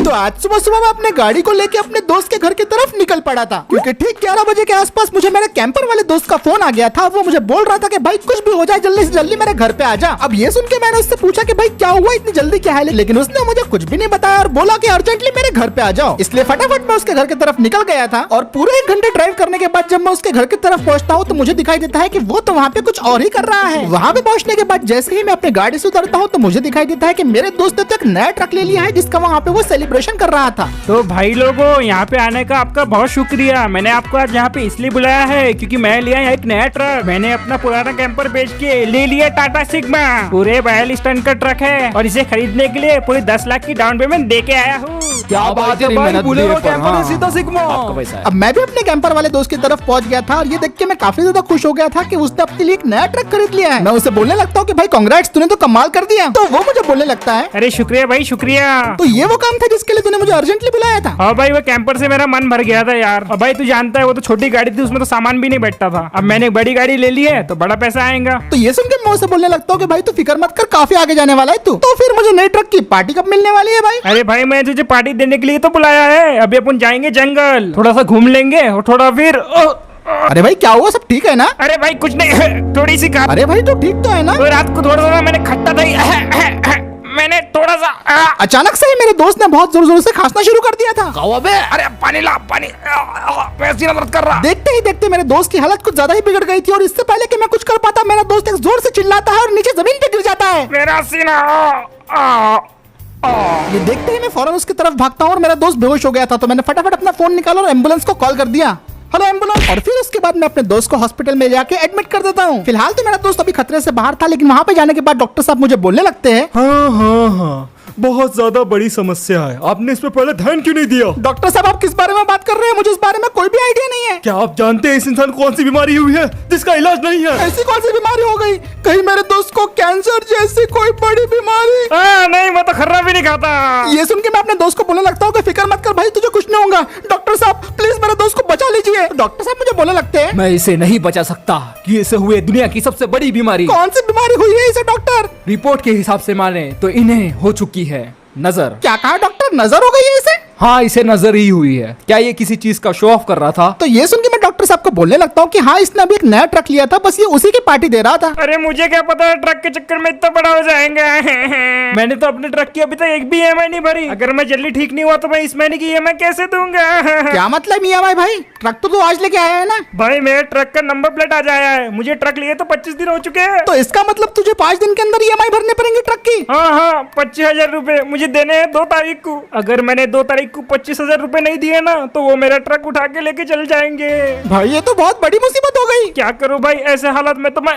तो आज सुबह सुबह मैं अपने गाड़ी को लेके अपने दोस्त के घर की तरफ निकल पड़ा था, क्योंकि ठीक 11 बजे के आसपास मुझे मेरे कैंपर वाले दोस्त का फोन आ गया था। वो मुझे बोल रहा था कि भाई कुछ भी हो जाए जल्दी से जल्दी मेरे घर पे आ जा। अब ये सुन के मैंने उससे पूछा कि भाई क्या हुआ, इतनी जल्दी क्या है, लेकिन उसने मुझे कुछ भी नहीं बताया और बोला कि अर्जेंटली मेरे घर पे आ जाओ। इसलिए फटाफट मैं उसके घर की तरफ निकल गया था और पूरे 1 घंटे ड्राइव करने के बाद जब मैं उसके घर की तरफ पहुंचता हूँ तो मुझे दिखाई देता है कि वो तो वहाँ पे कुछ और ही कर रहा है। वहाँ पे पहुँचने के बाद जैसे ही मैं अपनी गाड़ी से उतरता हूँ तो मुझे दिखाई देता है कि मेरे दोस्त ने तो एक नया ट्रक ले लिया है जिसका वहाँ पे वो सेलिब्रेशन कर रहा था। तो भाई लोगों, यहाँ पे आने का आपका बहुत शुक्रिया। मैंने आपको आज यहाँ पे इसलिए बुलाया है क्योंकि मैं लिया है एक नया ट्रक। मैंने अपना पुराना कैंपर बेच के ले लिया टाटा सिग्मा। पूरे 42 टन का ट्रक है और इसे खरीदने के लिए पूरी 10 लाख की डाउन पेमेंट दे के आया हूँ। क्या बात है भाई, बोलेरो कैंपर है सीधा सिग्मा। अब मैं भी अपने कैंपर वाले दोस्त की तरफ पहुंच गया था और ये देख के मैं काफी ज्यादा खुश हो गया था कि उसने अपने लिए एक नया ट्रक खरीद लिया है। मैं उसे बोलने लगता हूँ कि भाई कांग्रेट्स, तूने तो कमाल कर दिया। तो वो मुझे बोलने लगता है, अरे शुक्रिया भाई शुक्रिया। तो ये वो काम था जिसके लिए तूने मुझे अर्जेंटली बुलाया था। हाँ भाई, वो कैंपर से मेरा मन भर गया था यार। और भाई तू जानता है वो तो छोटी गाड़ी थी, उसमें तो सामान भी नहीं बैठता था। अब मैंने एक बड़ी गाड़ी ले ली है तो बड़ा पैसा आएगा। तो ये सुन के मैं उसे बोलने लगता हूँ कि भाई तू फिक्र मत कर, काफी आगे जाने वाला है तू। तो फिर मुझे नई ट्रक की पार्टी कब मिलने वाली है भाई? अरे भाई, मैं तुझे पार्टी देने के लिए तो बुलाया है। अभी अपन जाएंगे जंगल, थोड़ा सा घूम लेंगे और थोड़ा फिर अरे भाई क्या हुआ, सब ठीक है ना? अरे भाई कुछ नहीं, थोड़ी सी खा। अरे भाई तू ठीक तो है ना? तो रात को थोड़ा सा मैंने खट्टा दही मैंने थोड़ा सा अचानक से मेरे दोस्त ने बहुत जोर जोर से खांसना शुरू कर दिया था। अरे पानी ला, पानी, सीना दर्द कर रहा। देखते ही देखते मेरे दोस्त की हालत कुछ ज्यादा ही बिगड़ गई थी और इससे पहले कि मैं कुछ कर पाता मेरा दोस्त एक जोर से चिल्लाता है और नीचे जमीन पे गिर जाता है। मेरा सीना ये देखते ही मैं फौरन उसकी तरफ भागता हूँ और मेरा दोस्त बेहोश हो गया था। तो मैंने फटाफट अपना फोन निकाला और एम्बुलेंस को कॉल कर दिया। Hello ambulance. और फिर उसके बाद मैं अपने दोस्त को हॉस्पिटल में जाके एडमिट कर देता हूँ। फिलहाल तो मेरा दोस्त अभी खतरे से बाहर था, लेकिन वहाँ पे जाने के बाद डॉक्टर साहब मुझे बोलने लगते हैं, हाँ, बहुत ज्यादा बड़ी समस्या है, आपने इस पे पहले ध्यान क्यों नहीं दिया? डॉक्टर साहब आप किस बारे में बात कर रहे हैं? मुझे इस बारे में कोई भी आइडिया नहीं है। क्या आप जानते हैं इस इंसान को कौन सी बीमारी हुई है जिसका इलाज नहीं है? ऐसी कौन सी बीमारी हो गई? कहीं मेरे दोस्त को कैंसर जैसी कोई बड़ी बीमारी? नहीं, मैं तो खर्रा भी नहीं खाता। ये सुन के मैं अपने दोस्त को बोलने लगता हूँ कि फिक्र मत कर भाई, तुझे कुछ नहीं होगा। डॉक्टर साहब प्लीज मेरे दोस्त को बचा लीजिए। डॉक्टर साहब मुझे बोलने लगते हैं, मैं इसे नहीं बचा सकता कि इसे हुए दुनिया की सबसे बड़ी बीमारी। कौन सी बीमारी हुई है इसे डॉक्टर? रिपोर्ट के हिसाब से माने तो इन्हें हो चुकी है नजर। क्या कहा डॉक्टर, नजर हो गई है इसे? हाँ, इसे नजर ही हुई है। क्या ये किसी चीज का शो ऑफ कर रहा था? तो ये सुन के मैं डॉक्टर साहब को बोलने लगता हूँ कि हाँ इसने अभी एक नया ट्रक लिया था, बस ये उसी की पार्टी दे रहा था। अरे मुझे क्या पता ट्रक के चक्कर में इतना बड़ा हो जाएंगे। मैंने तो अपने ट्रक की अभी तक एक भी EMI नहीं भरी। अगर मैं जल्दी ठीक नहीं हुआ तो मैं इस महीने की EMI कैसे दूंगा? क्या मतलब EMI भाई? ट्रक तो तू आज लेके आया है ना? भाई मेरे ट्रक का नंबर प्लेट आज आया है। मुझे ट्रक लिए तो 25 दिन हो चुके हैं। तो इसका मतलब तुझे 5 दिन के अंदर EMI भरने पड़ेंगे ट्रक की? हाँ, 25,000 रूपए मुझे देने हैं 2 तारीख को। अगर मैंने 2 तारीख को 25,000 रूपए नहीं दिए ना तो वो मेरा ट्रक उठा के लेके चल जाएंगे। भाई ये तो बहुत बड़ी मुसीबत हो गई। क्या करूं भाई, ऐसे हालत में तो मैं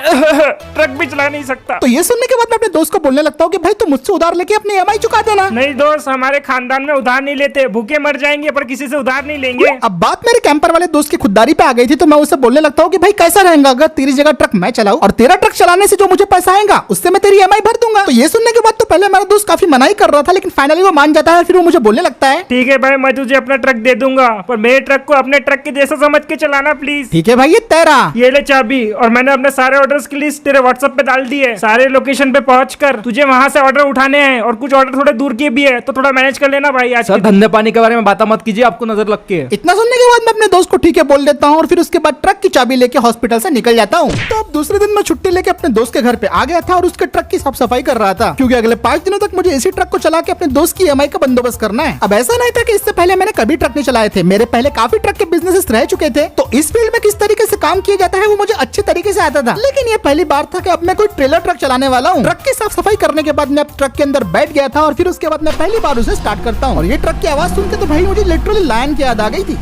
ट्रक भी चला नहीं सकता। तो ये सुनने के बाद मैं अपने दोस्त को बोलने लगता हूँ कि भाई तू मुझसे उधार लेके अपनी EMI चुका देना। नहीं दोस्त, हमारे खानदान में उधार नहीं लेते, भूखे मर जाएंगे पर किसी से उधार नहीं लेंगे। अब बात मेरे कैंपर वाले दोस्त की खुददारी पे आ गई थी, तो मैं उससे बोलने लगता हूँ कि भाई कैसा रहेगा अगर तेरी जगह ट्रक मैं चलाऊं और तेरा ट्रक चलाने से जो मुझे पैसा आएगा उससे मैं तेरी EMI भर दूंगा। तो ये सुनने के बाद तो पहले मेरा दोस्त काफी मनाही कर रहा था, लेकिन फाइनली वो मान जाता है। फिर वो मुझे बोलने लगता है, ठीक है भाई, मैं तुझे अपना ट्रक दे दूंगा पर मेरे ट्रक को अपने ट्रक के जैसा समझ के चलाना प्लीज। ठीक है भाई, ये तेरा। ये ले चाबी और मैंने अपने सारे ऑर्डर्स की लिस्ट तेरे व्हाट्सएप पे डाल दी है। सारे लोकेशन पे पहुंचकर तुझे वहां से ऑर्डर उठाने हैं और कुछ ऑर्डर थोड़े दूर के भी है, तो थोड़ा मैनेज कर लेना भाई। आज सर धंधे पानी के बारे में बात मत कीजिए, आपको नजर लग के। इतना सुनने के बाद मैं अपने दोस्त को ठीक है बोल देता हूँ और फिर उसके बाद ट्रक की चाबी लेके हॉस्पिटल से निकल जाता हूँ। तो अब दूसरे दिन मैं छुट्टी लेके अपने दोस्त के घर पे आ गया था और उसके ट्रक की साफ सफाई कर रहा था, क्योंकि अगले 5 दिनों तक मुझे इसी ट्रक को चला के अपने दोस्त की EMI का बंदोबस्त करना है। अब ऐसा नहीं था कि इससे पहले मैंने कभी ट्रक नहीं चलाए थे, मेरे पहले काफी ट्रक के बिजनेसेस रह चुके थे, तो इस फील्ड में किस तरीके से काम किया जाता है वो मुझे अच्छे तरीके से आता था। लेकिन ये पहली बार था कि अब मैं कोई ट्रेलर ट्रक चलाने वाला हूँ। ट्रक की साफ सफाई करने के बाद मैं ट्रक के अंदर बैठ गया था और फिर उसके बाद मैं पहली बार उसे स्टार्ट करता हूँ और ये ट्रक की आवाज सुन के तो भाई मुझे लिटरली लायन की याद आ गई थी।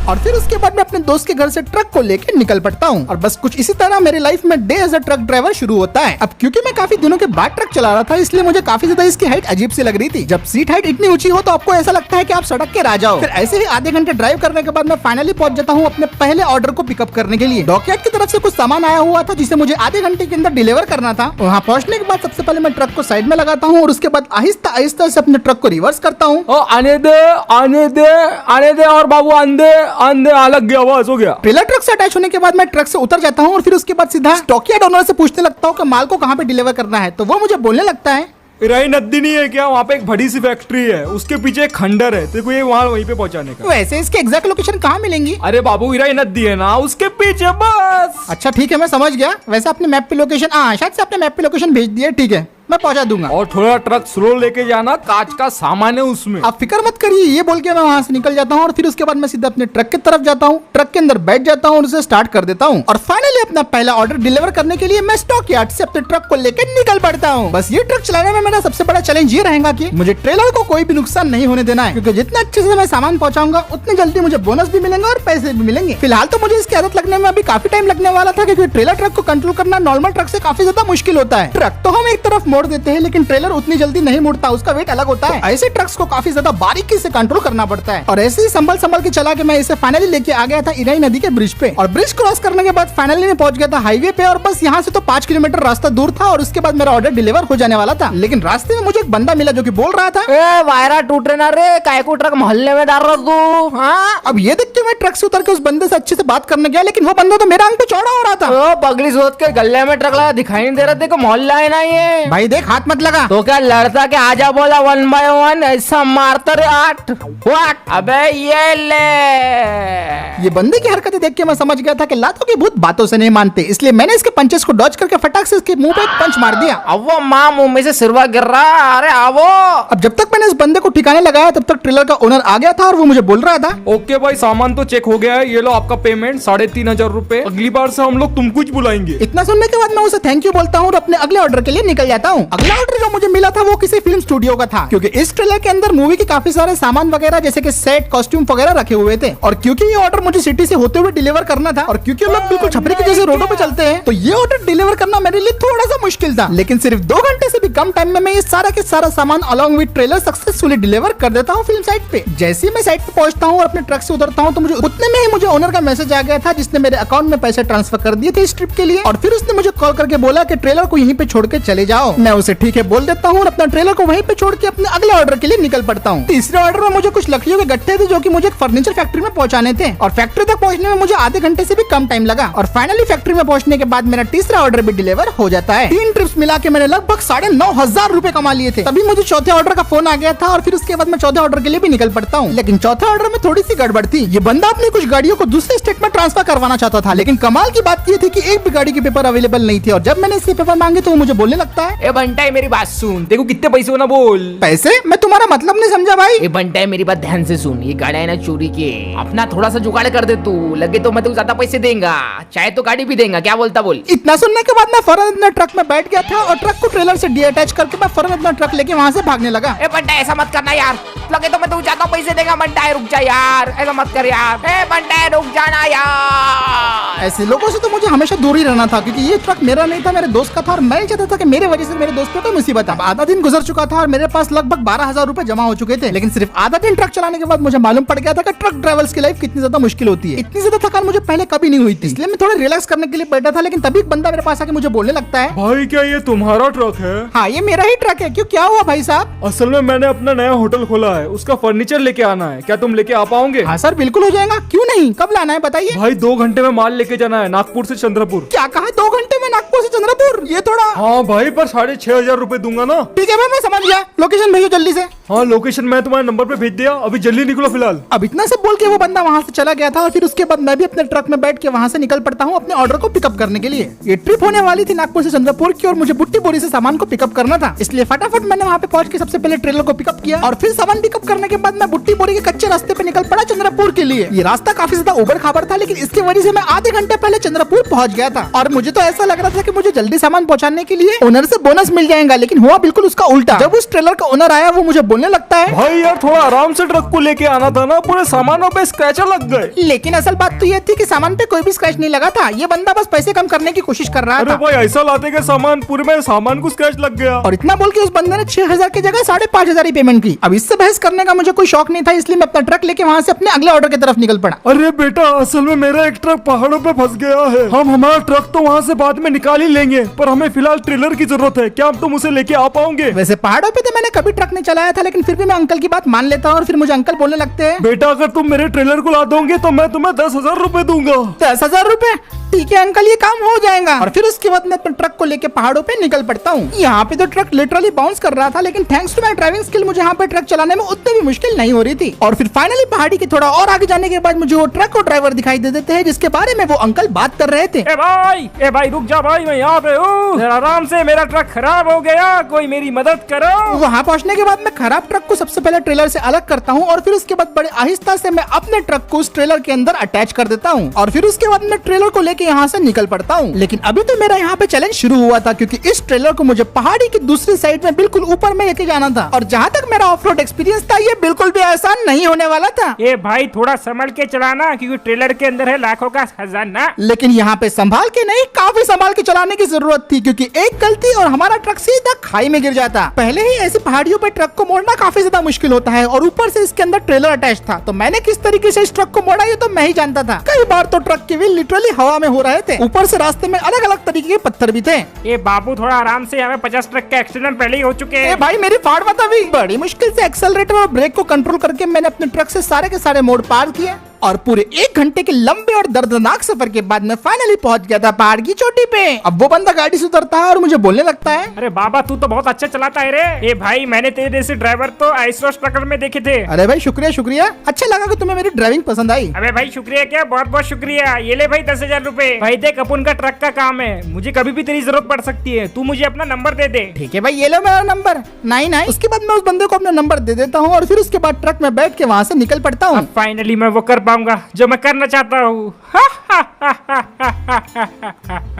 और फिर उसके बाद मैं अपने दोस्त के घर से ट्रक को लेकर निकल पड़ता हूँ और बस कुछ इसी तरह मेरी लाइफ में day as a truck driver शुरू होता है। अब क्योंकि मैं काफी दिनों के बाद ट्रक चला रहा था, इसलिए मुझे काफी ज्यादा इसकी हाइट अजीब सी लग रही थी। जब सीट हाइट इतनी ऊंची हो तो आपको ऐसा लगता है कि आप सड़क के राजा हो। फिर ऐसे ही आधे घंटे ड्राइव करने के बाद मैं फाइनली पहुंच जाता हूँ अपने पहले ऑर्डर को पिकअप करने के लिए। डॉकयार्ड की तरफ से कुछ सामान आया हुआ था जिसे मुझे आधे घंटे के अंदर डिलीवर करना था। वहाँ पहुँचने के बाद सबसे पहले मैं ट्रक को साइड में लगाता हूँ और उसके बाद आहिस्ता आहिस्ता से अपने ट्रक को रिवर्स करता हूँ। आने दे आने दे आने दे और बाबू आंधे आंधे अलग गया, आवाज हो गया। ट्रेलर ट्रक से अटैच होने के बाद मैं ट्रक से उतर जाता हूँ और फिर उसके बाद सीधा स्टॉकयार्ड ओनर से पूछने लगता हूँ कि माल को कहाँ पे डिलीवर करना है। तो वो मुझे बोलने लगता है, इराई नदी नहीं है क्या? वहाँ पे एक बड़ी सी फैक्ट्री है, उसके पीछे एक खंडर है, तेरे को ये वहाँ वहीं पे पहुँचाने का। वैसे इसके एग्जैक्ट लोकेशन कहाँ मिलेंगी? अरे बाबू इराई नदी है ना, उसके पीछे बस। अच्छा ठीक है, मैं समझ गया। वैसे आपने मैप पे लोकेशन, शायद से आपने मैप पे लोकेशन भेज दिया। ठीक है, मैं पहुंचा दूंगा। और थोड़ा ट्रक स्लो लेके जाना, कांच का सामान है उसमें। आप फिक्र मत करिए, ये बोल के मैं वहां से निकल जाता हूँ और फिर उसके बाद मैं सीधा अपने ट्रक की तरफ जाता हूँ, ट्रक के अंदर बैठ जाता हूँ और उसे स्टार्ट कर देता हूँ। और फाइनली अपना पहला ऑर्डर डिलीवर करने के लिए मैं स्टॉक यार्ड से अपने ट्रक को लेकर निकल पड़ता हूँ। बस ये ट्रक चलाने में मेरा सबसे बड़ा चैलेंज ये रहेगा कि मुझे ट्रेलर को कोई भी नुकसान नहीं होने देना है, क्योंकि जितना अच्छे से मैं सामान पहुंचाऊंगा उतनी जल्दी मुझे बोनस भी मिलेंगे और पैसे भी मिलेंगे। फिलहाल तो मुझे इसकी आदत लगने में अभी काफी टाइम लगने वाला था, क्योंकि ट्रेलर ट्रक को कंट्रोल करना नॉर्मल ट्रक से काफी ज्यादा मुश्किल होता है। ट्रक तो हम एक तरफ मोड़ देते हैं, लेकिन ट्रेलर उतनी जल्दी नहीं मुड़ता, उसका वेट अलग होता है। ऐसे ट्रक्स को काफी ज्यादा बारीकी से कंट्रोल करना पड़ता है। और ऐसे ही संभल के चला के मैं इसे फाइनली लेके आ गया था इराई नदी के ब्रिज पे। और ब्रिज क्रॉस करने के बाद फाइनली मैं पहुंच गया था हाईवे पे। और बस यहाँ से तो 5 किलोमीटर रास्ता दूर था और उसके बाद मेरा ऑर्डर डिलीवर हो जाने वाला था। लेकिन रास्ते में मुझे एक बंदा मिला जो कि बोल रहा था, ए वायरा टूट रहे ना रे, काय को ट्रक मोहल्ले में डाल रहा तू? हाँ, अब ये देख के मैं ट्रक से उतर के उस बंदे से अच्छे से बात करने गया, लेकिन वो बंदा तो मेरा अंक पे चौड़ा हो रहा था। ओ पगली सोच के गले में ट्रक लगा, दिखाई नहीं दे रहा देखो, मोहल्ला है ना ये। भाई देख, हाथ मत लगा। तो क्या लड़ता के आजा बोला 1 by 1 ऐसा मारता रे 8 वाट। अबे ये ले, ये बंदे की हरकतें देख के मैं समझ गया था कि लातों की भूत बातों से नहीं मानते, इसलिए मैंने इसके पंचेस को डॉज करके फटाक से इसके मुंह पे एक पंच मार दिया। अब वो माँ मुंह में से सिरवा गिर रहा। अरे आवो। अब जब तक मैंने इस बंदे को ठिकाने लगाया तब तक ट्रेलर का ओनर आ गया था और वो मुझे बोल रहा था, ओके भाई, सामान तो चेक हो गया है, ये लो आपका पेमेंट 3,500 रुपए। अगली बार से हम लोग तुमको ही बुलाएंगे। इतना सुनने के बाद मैं उसे थैंक यू बोलता हूँ और अपने अगले ऑर्डर के लिए निकल जाता हूँ। अगला ऑर्डर जो मुझे मिला था वो किसी फिल्म स्टूडियो का था, क्योंकि इस ट्रेलर के अंदर मूवी के काफी सारे सामान वगैरह जैसे कि सेट, कॉस्ट्यूम वगैरह रखे हुए थे। और क्योंकि ये ऑर्डर मुझे सिटी से होते हुए डिलीवर करना था और क्योंकि हम लोग बिल्कुल छपरी के जैसे रोडों पे चलते हैं, तो ये ऑर्डर डिलीवर करना मेरे लिए थोड़ा सा मुश्किल था। लेकिन सिर्फ 2 घंटे से भी कम टाइम में मैं ये सारा के सारा सामान along with trailer successfully deliver कर देता हूँ फिल्म साइट पे। जैसे ही मैं साइट पे पहुंचता हूँ और अपने ट्रक से उतरता हूँ, तो मुझे उतने में ही मुझे ओनर का मैसेज आ गया था, जिसने मेरे अकाउंट में पैसे ट्रांसफर कर दिए थे इस ट्रिप के लिए। और फिर उसने मुझे कॉल करके बोला कि ट्रेलर को यहीं पे छोड़ के चले जाओ। मैं उसे ठीक है बोल देता हूँ और अपना ट्रेलर को वहीं पे छोड़ के अपने अगले ऑर्डर के लिए निकल पड़ता हूँ। तीसरे ऑर्डर में मुझे कुछ लकड़ियों के गट्ठे थे जो कि मुझे एक फर्नीचर फैक्ट्री में पहुंचाने थे, और फैक्ट्री तक पहुंचने में मुझे आधे घंटे से भी कम टाइम लगा। और फाइनली फैक्ट्री में पहुंचने के बाद मेरा तीसरा ऑर्डर भी डिलीवर हो जाता है। 3 ट्रिप्स मिला के मैंने लगभग 9,500 रुपए कमा लिए थे। तभी मुझे चौथे ऑर्डर का फोन आ गया था और फिर उसके बाद मैं चौथे ऑर्डर के लिए भी निकल पड़ता हूँ। लेकिन चौथे ऑर्डर में थोड़ी सी गड़बड़ थी। ये बंदा अपनी कुछ गाड़ियों को दूसरे स्टेट में ट्रांसफर करवाना चाहता था, लेकिन कमाल की बात ये थी कि एक भी गाड़ी के पेपर अवेलेबल नहीं थे। और जब मैंने इसके पेपर मांगे तो वो मुझे बोलने लगता है, ए बंटा है मेरी बात सुन, देखो कितने पैसे होना बोल। पैसे? मैं तुम्हारा मतलब नहीं समझा भाई। ए बंटा है मेरी बात ध्यान से सुन, ये गाड़ी है ना चोरी की, अपना थोड़ा सा जुगाड़ कर दे तू, लगे तो मैं तुझे ज्यादा पैसे देंगा, चाहे तो गाड़ी भी देंगा, क्या बोलता बोल। इतना सुनने के बाद मैं फौरन अपने ट्रक में बैठ गया था और ट्रक को ट्रेलर से डीअटैच करके मैं फौरन अपना ट्रक लेके वहाँ से भागने लगा। ए बंटा ऐसा मत करना यार, लगे तो मैं तुझे ज्यादा पैसे देगा। बंटा है रुक जा यार, ऐसा मत कर यार। ए बंटा है रुक जाना यार। ऐसे लोगों से तो मुझे हमेशा दूर ही रहना था, क्योंकि ये ट्रक मेरा नहीं था, मेरे दोस्त का था। और मैं चाहता था कि मेरे वजह से मेरे दोस्त पे कोई मुसीबत। अब आधा दिन गुजर चुका था और मेरे पास लगभग 12,000 रुपए जमा हो चुके थे। लेकिन सिर्फ आधा दिन ट्रक चलाने के बाद मुझे मालूम पड़ गया था कि ट्रक ड्राइवर्स की लाइफ कितनी ज्यादा मुश्किल होती है। इतनी ज्यादा थकान मुझे पहले कभी नहीं हुई थी, इसलिए मैं थोड़ा रिलैक्स करने के लिए बैठा था। लेकिन तभी एक बंदा मेरे पास आके मुझे बोलने लगता है, भाई क्या ये तुम्हारा ट्रक है? हाँ ये मेरा ही ट्रक है। क्यों, क्या हुआ भाई साहब? असल में मैंने अपना नया होटल खोला है, उसका फर्नीचर लेके आना है, क्या तुम लेके आ पाओगे? हाँ सर बिल्कुल हो जाएगा, क्यों नहीं, कब लाना है बताइए। भाई 2 घंटे में माल लेके जाना है, नागपुर से चंद्रपुर। क्या कहा, 2 घंटे में नागपुर से चंद्रपुर? ये थोड़ा। हाँ भाई, पर 6,500 रुपए दूंगा ना। ठीक है भाई, मैं समझ गया, लोकेशन भेजो जल्दी से। हाँ लोकेशन मैं तुम्हारे नंबर पे भेज दिया, अभी जल्दी निकलो फिलहाल। अब इतना सब बोल के वो बंदा वहाँ से चला गया था और फिर उसके बाद मैं भी अपने ट्रक में बैठ के वहाँ से निकल पड़ता हूँ अपने ऑर्डर को पिकअप करने के लिए। ये ट्रिप होने वाली थी नागपुर से चंद्रपुर की और मुझे बुट्टी बोरी से सामान को पिकअप करना था, इसलिए फटाफट मैंने वहाँ पे पहुंच के सबसे पहले ट्रेलर को पिकअप किया और फिर सामान पिकअप करने के बाद मैं बुट्टी बोरी के कच्चे रास्ते पे निकल पड़ा चंद्रपुर के लिए। ये रास्ता काफी ज्यादा उबड़ खाबड़ था, लेकिन इसकी वजह से मैं आधे घंटे पहले चंद्रपुर पहुंच गया था। और मुझे तो ऐसा लग रहा था कि मुझे जल्दी सामान पहुंचाने के लिए ओनर से बोनस मिल जाएगा, लेकिन हुआ बिल्कुल उसका उल्टा। जब उस ट्रेलर का ओनर आया वो मुझे बोलने लगता है, भाई यार थोड़ा आराम से ट्रक को लेके आना था ना, पूरे सामानों पे स्क्रैचर लग गए। लेकिन असल बात तो ये थी कि सामान पे कोई भी स्क्रैच नहीं लगा था, ये बंदा बस पैसे कम करने की कोशिश कर रहा अरे था। भाई ऐसा लाते के सामान, पूरे में सामान को स्क्रैच लग गया। और इतना बोल के उस बंदे ने 6,000 की जगह 5,500 ही पेमेंट की। अब इससे बहस करने का मुझे कोई शौक नहीं था, इसलिए मैं अपना ट्रक लेके वहाँ से अपने अगले ऑर्डर की तरफ निकल पड़ा। अरे बेटा, असल में मेरा एक ट्रक पहाड़ों पे फंस गया है। हम हमारा ट्रक तो वहाँ से बाद में निकाल ही लेंगे, पर हमें फिलहाल ट्रेलर की जरूरत है, है, क्या अब तुम उसे लेके आ पाओगे? वैसे पहाड़ों पे तो मैंने कभी ट्रक नहीं चलाया था, लेकिन फिर भी मैं अंकल की बात मान लेता हूँ और फिर मुझे अंकल बोलने लगते हैं, बेटा अगर तुम मेरे ट्रेलर को ला दोगे तो मैं तुम्हें 10,000 रुपए दूंगा। 10,000 रुपए? ठीक है अंकल, ये काम हो जाएगा। और फिर उसके बाद मैं अपने ट्रक को लेके पहाड़ों पे निकल पड़ता हूँ। यहाँ पे तो ट्रक लिटरली बाउंस कर रहा था, लेकिन thanks to my driving skill मुझे यहाँ पे ट्रक चलाने में उतनी भी मुश्किल नहीं हो रही थी। और फिर फाइनली पहाड़ी के थोड़ा और आगे जाने के बाद मुझे वो ट्रक और ड्राइवर दिखाई दे देते हैं जिसके बारे में वो अंकल बात कर रहे थे। ए भाई रुक जा भाई, मैं यहाँ पे हूँ। आराम से, मेरा ट्रक खराब हो गया, कोई मेरी मदद करो। वहाँ पहुँचने के बाद मैं खराब ट्रक को सबसे पहले ट्रेलर से अलग करता हूँ और फिर उसके बाद बड़े आहिस्ता से मैं अपने ट्रक को उस ट्रेलर के अंदर अटैच कर देता हूँ और फिर उसके बाद मैं ट्रेलर को लेके यहाँ से निकल पड़ता हूँ। लेकिन अभी तो मेरा यहाँ पे चैलेंज शुरू हुआ था, क्योंकि इस ट्रेलर को मुझे पहाड़ी की दूसरी साइड में बिल्कुल ऊपर में लेके जाना था। और जहाँ तक मेरा ऑफ रोड एक्सपीरियंस था, ये बिल्कुल भी आसान नहीं होने वाला था। ए भाई थोड़ा संभल के चलाना, क्योंकि ट्रेलर के अंदर है लाखों का खजाना। लेकिन यहाँ पे संभाल के नहीं, काफी संभाल के चलाने की जरूरत थी, क्योंकि एक गलती और हमारा ट्रक सीधा खाई में गिर जाता। पहले ही ऐसी पहाड़ियों पे ट्रक को मोड़ना काफी ज्यादा मुश्किल होता है और ऊपर से इसके अंदर ट्रेलर अटैच था, तो मैंने किस तरीके से इस ट्रक को मोड़ा ये तो मैं ही जानता था। कई बार तो ट्रक के व्हील लिटरली हवा में हो रहे थे, ऊपर से रास्ते में अलग अलग तरीके के पत्थर भी थे। ए बाबू थोड़ा आराम से, हमें 50 ट्रक का एक्सीडेंट पहले ही हो चुके ए हैं। भाई मेरी फाड़ मत अभी। बड़ी मुश्किल से एक्सेलरेटर और ब्रेक को कंट्रोल करके मैंने अपने ट्रक से सारे के सारे मोड़ पार किए और पूरे 1 घंटे के लंबे और दर्दनाक सफर के बाद मैं फाइनली पहुंच गया था पहाड़ की चोटी पे। अब वो बंदा गाड़ी से उतरता है और मुझे बोलने लगता है, अरे बाबा तू तो बहुत अच्छा चलाता है रे। ए भाई मैंने तेरे जैसे ड्राइवर तो आइसरोस ट्रकर में देखे थे। अरे भाई शुक्रिया शुक्रिया, अच्छा लगा कि तुम्हें मेरी ड्राइविंग पसंद आई। अबे भाई शुक्रिया क्या, बहुत बहुत शुक्रिया। ये ले भाई 10,000 रूपए। भाई देख अपन का ट्रक का काम है, मुझे कभी भी तेरी जरूरत पड़ सकती है, तू मुझे अपना नंबर दे दे। ठीक है भाई, ये लो मेरा नंबर 99। उसके बाद मैं उस बंदे को अपना नंबर दे देता हूँ और फिर उसके बाद ट्रक में बैठ के वहाँ से निकल पड़ता हूँ। अब फाइनली मैं वो कर पाऊंगा जो मैं करना चाहता हूँ।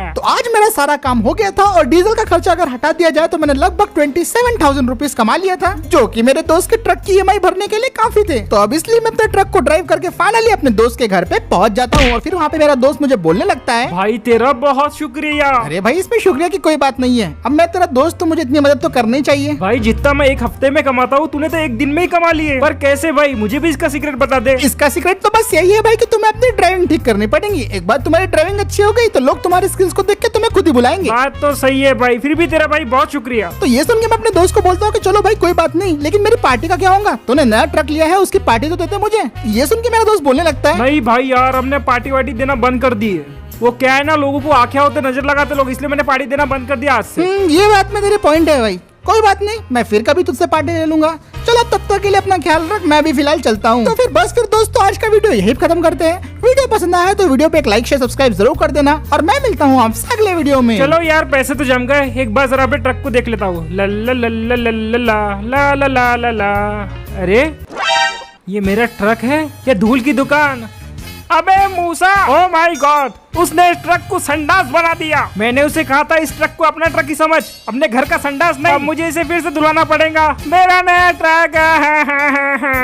तो आज मेरा सारा काम हो गया था और डीजल का खर्चा अगर हटा दिया जाए तो मैंने लगभग 27,000 रुपीज कमा लिया था, जो कि मेरे दोस्त के ट्रक की EMI भरने के लिए काफी थे। तो अब इसलिए मैं अपने ट्रक को ड्राइव करके फाइनली अपने दोस्त के घर पे पहुंच जाता हूँ और फिर वहाँ पे मेरा दोस्त मुझे बोलने लगता है, भाई तेरा बहुत शुक्रिया। अरे भाई इसमें शुक्रिया की कोई बात नहीं है, अब मैं तेरा दोस्त तो मुझे इतनी मदद तो करनी चाहिए। भाई जितना मैं एक हफ्ते में कमाता हूँ तूने तो एक दिन में ही कमा लिए, पर कैसे भाई, मुझे भी इसका सीक्रेट बता दे। इसका सीक्रेट तो बस यही है भाई कि तुम्हें अपनी ड्राइविंग ठीक करनी पड़ेगी। एक बार तुम्हारी ड्राइविंग अच्छी हो गई तो लोग तुम्हारी स्किल्स को देख के तुम्हें खुद ही बुलाएंगे। बात तो सही है भाई, फिर भी तेरा भाई बहुत शुक्रिया। तो ये सुन के मैं अपने दोस्त को बोलता हूँ कि चलो भाई कोई बात नहीं, लेकिन मेरी पार्टी का क्या होगा? तूने नया ट्रक लिया है, उसकी पार्टी तो देते मुझे। ये सुन के मेरा दोस्त बोलने लगता है, नहीं भाई यार, हमने पार्टी वार्टी देना बंद कर दी है। वो क्या है ना, लोगों को आंखें होते नजर लगाते लोग, इसलिए मैंने पार्टी देना बंद कर दिया आज से। ये बात में तेरे पॉइंट है भाई, कोई बात नहीं, मैं फिर कभी तुझसे पार्टी ले लूंगा। चलो तब तक के लिए अपना ख्याल रख, मैं भी फिलहाल चलता हूँ। तो फिर बस फिर दोस्तों आज का वीडियो यही खत्म करते हैं। वीडियो पसंद आया तो वीडियो पे एक लाइक शेयर सब्सक्राइब जरूर कर देना और मैं मिलता हूँ आपसे अगले वीडियो में। चलो यार पैसे तो जम गए, एक बार जरा अपने ट्रक को देख लेता हूँ। ला ला ला ला ला ला ला ला ला ला ला। अरे ये मेरा ट्रक है या धूल की दुकान? अबे मूसा, ओ माय गॉड, उसने इस ट्रक को संडास बना दिया। मैंने उसे कहा था इस ट्रक को अपना ट्रक ही समझ, अपने घर का संडास नहीं। अब मुझे इसे फिर से धुलाना पड़ेगा। मेरा नया ट्रक है।